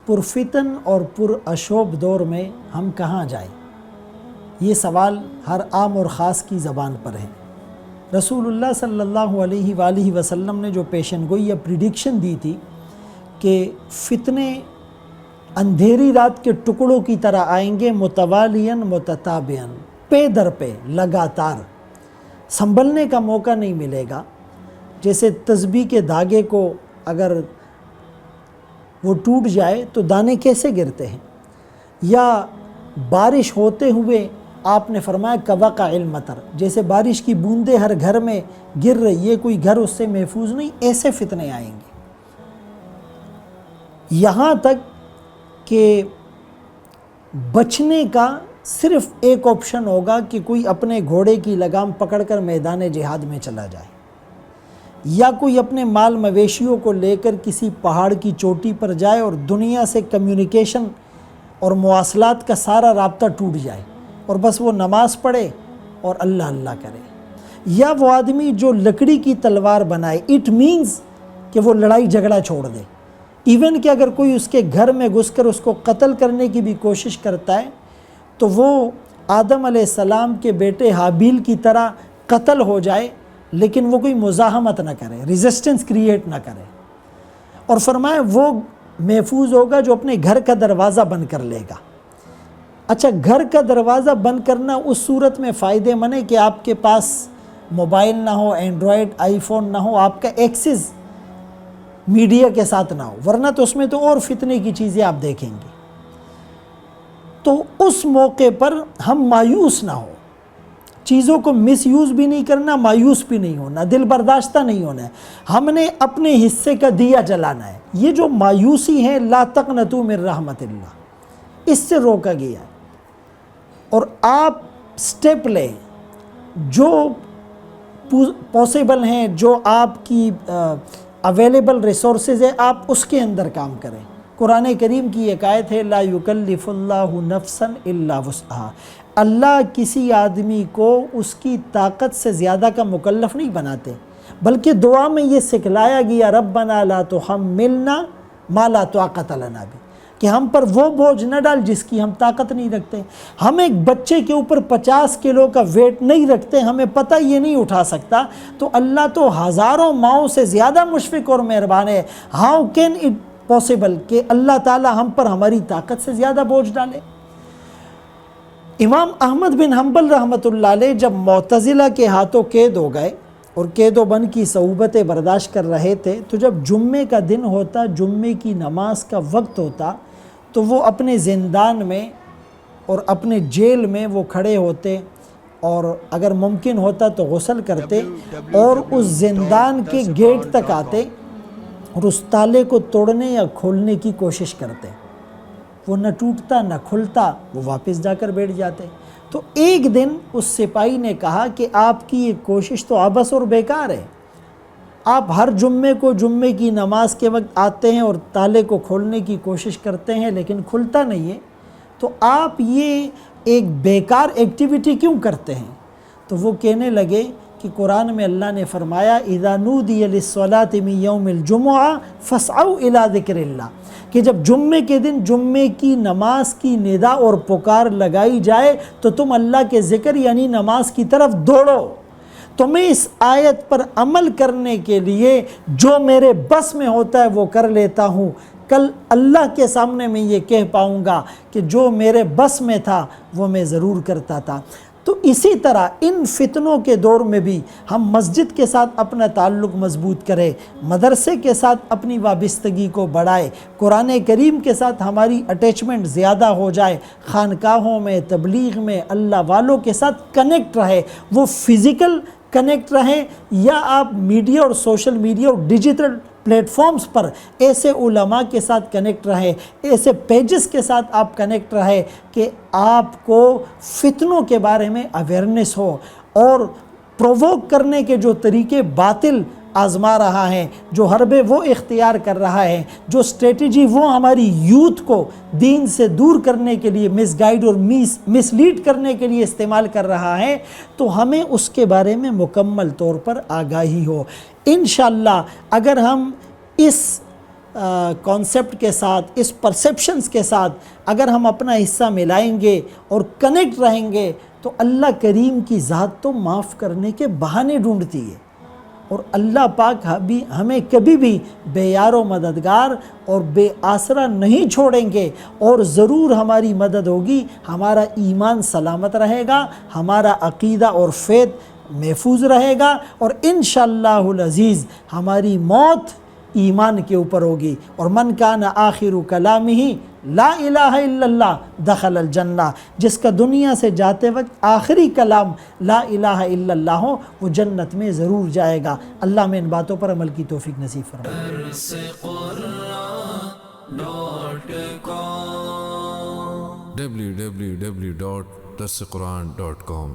پرفتن اور پراشوب دور میں ہم کہاں جائیں؟ یہ سوال ہر عام اور خاص کی زبان پر ہے۔ رسول اللہ صلی اللہ علیہ وآلہ وسلم نے جو پیشن گوئی یا پریڈکشن دی تھی کہ فتنے اندھیری رات کے ٹکڑوں کی طرح آئیں گے، متوالیاً متتابعاً، پے در پہ، لگاتار، سنبھلنے کا موقع نہیں ملے گا۔ جیسے تسبیح کے دھاگے کو اگر وہ ٹوٹ جائے تو دانے کیسے گرتے ہیں، یا بارش ہوتے ہوئے آپ نے فرمایا کوقع المطر، جیسے بارش کی بوندیں ہر گھر میں گر رہی ہے، کوئی گھر اس سے محفوظ نہیں، ایسے فتنے آئیں گے۔ یہاں تک کہ بچنے کا صرف ایک آپشن ہوگا کہ کوئی اپنے گھوڑے کی لگام پکڑ کر میدان جہاد میں چلا جائے، یا کوئی اپنے مال مویشیوں کو لے کر کسی پہاڑ کی چوٹی پر جائے اور دنیا سے کمیونیکیشن اور مواصلات کا سارا رابطہ ٹوٹ جائے اور بس وہ نماز پڑھے اور اللہ اللہ کرے، یا وہ آدمی جو لکڑی کی تلوار بنائے، اٹ مینز کہ وہ لڑائی جھگڑا چھوڑ دے، ایون کہ اگر کوئی اس کے گھر میں گھس کر اس کو قتل کرنے کی بھی کوشش کرتا ہے تو وہ آدم علیہ السلام کے بیٹے حابیل کی طرح قتل ہو جائے، لیکن وہ کوئی مزاحمت نہ کرے، ریزسٹنس کریٹ نہ کرے۔ اور فرمایا وہ محفوظ ہوگا جو اپنے گھر کا دروازہ بند کر لے گا۔ اچھا، گھر کا دروازہ بند کرنا اس صورت میں فائدے مند ہے کہ آپ کے پاس موبائل نہ ہو، اینڈرائڈ آئی فون نہ ہو، آپ کا ایکسس میڈیا کے ساتھ نہ ہو، ورنہ تو اس میں تو اور فتنے کی چیزیں آپ دیکھیں گے۔ تو اس موقع پر ہم مایوس نہ ہو، چیزوں کو مس یوز بھی نہیں کرنا، مایوس بھی نہیں ہونا، دل برداشتہ نہیں ہونا ہے، ہم نے اپنے حصے کا دیا جلانا ہے۔ یہ جو مایوسی ہے، لا تقنطوا من رحمت اللہ، اس سے روکا گیا ہے۔ اور آپ سٹیپ لیں جو پاسبل ہیں، جو آپ کی اویلیبل ریسورسز ہے، آپ اس کے اندر کام کریں۔ قرآن کریم کی ایک آیت ہے، لا یکلف اللہ نفسا الا وسعہا، اللہ کسی آدمی کو اس کی طاقت سے زیادہ کا مکلف نہیں بناتے، بلکہ دعا میں یہ سکھلایا گیا، ربنا لا تحملنا ما لا طاقت لنا بہ، کہ ہم پر وہ بوجھ نہ ڈال جس کی ہم طاقت نہیں رکھتے۔ ہم ایک بچے کے اوپر 50 کلو کا ویٹ نہیں رکھتے، ہمیں پتہ یہ نہیں اٹھا سکتا، تو اللہ تو ہزاروں ماؤں سے زیادہ مشفق اور مہربان ہے۔ ہاؤ کین اٹ پاسبل کہ اللہ تعالی ہم پر ہماری طاقت سے زیادہ بوجھ ڈالے؟ امام احمد بن حنبل رحمۃ اللہ علیہ جب معتزلہ کے ہاتھوں قید ہو گئے اور قید و بند کی صعوبتیں برداشت کر رہے تھے، تو جب جمعے کا دن ہوتا، جمعے کی نماز کا وقت ہوتا، تو وہ اپنے زندان میں اور اپنے جیل میں وہ کھڑے ہوتے اور اگر ممکن ہوتا تو غسل کرتے اور اس زندان کے گیٹ تک آتے اور اس تالے کو توڑنے یا کھولنے کی کوشش کرتے۔ وہ نہ ٹوٹتا نہ کھلتا، وہ واپس جا کر بیٹھ جاتے۔ تو ایک دن اس سپاہی نے کہا کہ آپ کی یہ کوشش تو عبث اور بیکار ہے، آپ ہر جمعے کو جمعے کی نماز کے وقت آتے ہیں اور تالے کو کھولنے کی کوشش کرتے ہیں لیکن کھلتا نہیں ہے، تو آپ یہ ایک بیکار ایکٹیویٹی کیوں کرتے ہیں؟ تو وہ کہنے لگے کہ قرآن میں اللہ نے فرمایا اذا نودی للصلاة من یوم الجمعہ فاسعوا الی ذکر اللہ، کہ جب جمعے کے دن جمعے کی نماز کی ندا اور پکار لگائی جائے تو تم اللہ کے ذکر یعنی نماز کی طرف دوڑو۔ تو میں اس آیت پر عمل کرنے کے لیے جو میرے بس میں ہوتا ہے وہ کر لیتا ہوں، کل اللہ کے سامنے میں یہ کہہ پاؤں گا کہ جو میرے بس میں تھا وہ میں ضرور کرتا تھا۔ تو اسی طرح ان فتنوں کے دور میں بھی ہم مسجد کے ساتھ اپنا تعلق مضبوط کریں، مدرسے کے ساتھ اپنی وابستگی کو بڑھائے، قرآن کریم کے ساتھ ہماری اٹیچمنٹ زیادہ ہو جائے، خانقاہوں میں، تبلیغ میں اللہ والوں کے ساتھ کنیکٹ رہے، وہ فزیکل کنیکٹ رہیں یا آپ میڈیا اور سوشل میڈیا اور ڈیجیٹل پلیٹ فارمز پر ایسے علماء کے ساتھ کنیکٹ رہے، ایسے پیجز کے ساتھ آپ کنیکٹ رہے کہ آپ کو فتنوں کے بارے میں اویئرنیس ہو، اور پرووک کرنے کے جو طریقے باطل آزما رہا ہے، جو حربے وہ اختیار کر رہا ہے، جو اسٹریٹجی وہ ہماری یوتھ کو دین سے دور کرنے کے لیے، مس گائیڈ اور مس لیڈ کرنے کے لیے استعمال کر رہا ہے، تو ہمیں اس کے بارے میں مکمل طور پر آگاہی ہو۔ انشاءاللہ اگر ہم اس کانسیپٹ کے ساتھ، اس پرسیپشنز کے ساتھ اگر ہم اپنا حصہ ملائیں گے اور کنیکٹ رہیں گے تو اللہ کریم کی ذات تو معاف کرنے کے بہانے ڈھونڈتی ہے، اور اللہ پاک ہمیں کبھی بھی بے یار و مددگار اور بے آسرا نہیں چھوڑیں گے، اور ضرور ہماری مدد ہوگی، ہمارا ایمان سلامت رہے گا، ہمارا عقیدہ اور فیت محفوظ رہے گا، اور انشاءاللہ العزیز ہماری موت ایمان کے اوپر ہوگی۔ اور من کان آخر کلامہ لا الہ الا اللہ دخل الجنہ، جس کا دنیا سے جاتے وقت آخری کلام لا الہ الا اللہ ہو وہ جنت میں ضرور جائے گا۔ اللہ میں ان باتوں پر عمل کی توفیق نصیب فرمائے۔ www.darsequran.com